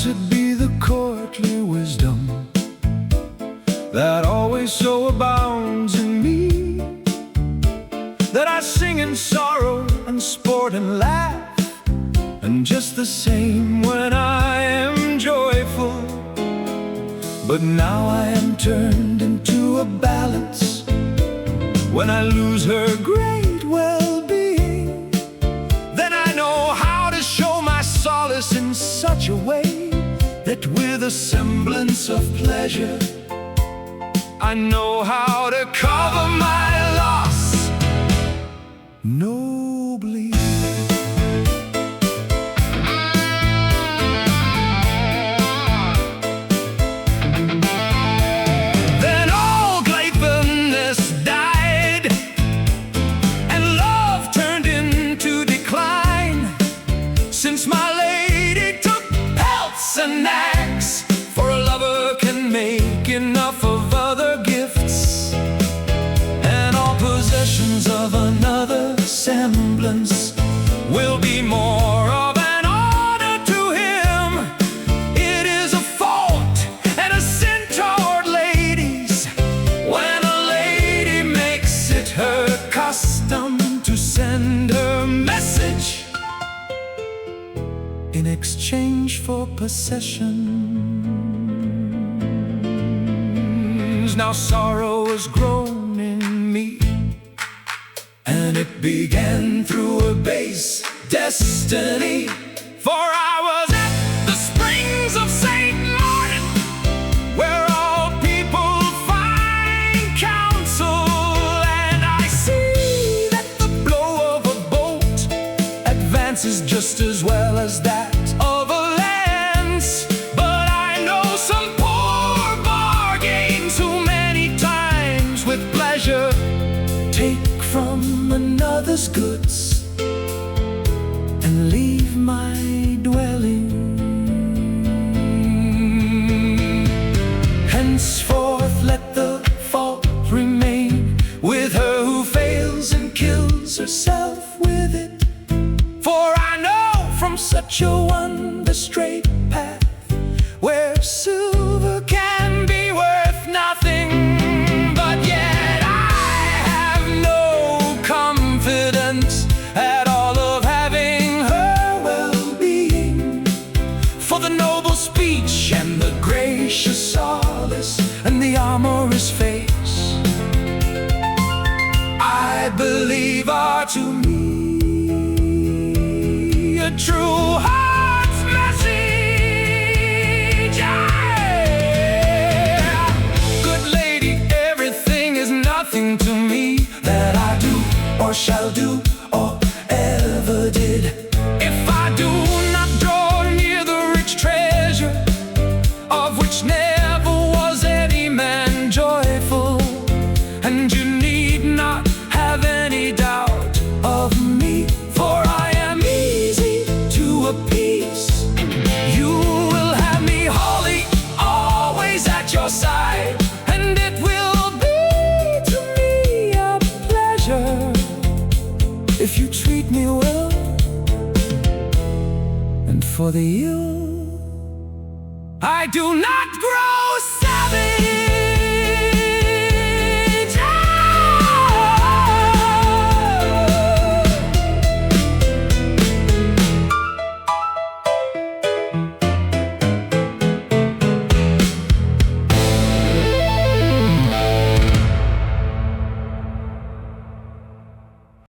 Blessed be the courtly wisdom that always so abounds in me, that I sing in sorrow and sport and laugh, and just the same when I am joyful. But now I am turned into a balance when I lose her great well-being. Then I know how to show my solace in such a way that with a semblance of pleasure I know how to cover my loss nobly. Then all gladness died, and love turned into decline, since my lady took pelts and nags. For a lover can make enough of other gifts, and all possessions of another semblance will be more of an honor to him. It is a fault and a sin toward ladies when a lady makes it her custom to send her message in exchange for possession. Now sorrow has grown in me, and it began through a base destiny. For I was at the springs of St. Martin, where all people find counsel, and I see that the blow of a bolt advances just as well as that of a lance. But I know some poor bargains who many times with pleasure take from another's goods and leave my dwelling. Henceforth let the fault remain with her who fails and kills herself with it. For I know from such a one the straight path where silver can be worth nothing. But yet I have no confidence at all of having her well-being, for the noble speech and the gracious solace and the amorous face I believe are to me a true heart's message. Yeah. Good lady, everything is nothing to me that I do or shall do or ever did, if I do not draw near the rich treasure of which never was any man joyful. And you need not have any doubt of me, for I am easy to appease. You will have me wholly always at your side, and it will be to me a pleasure if you treat me well. And for the ill I do not grow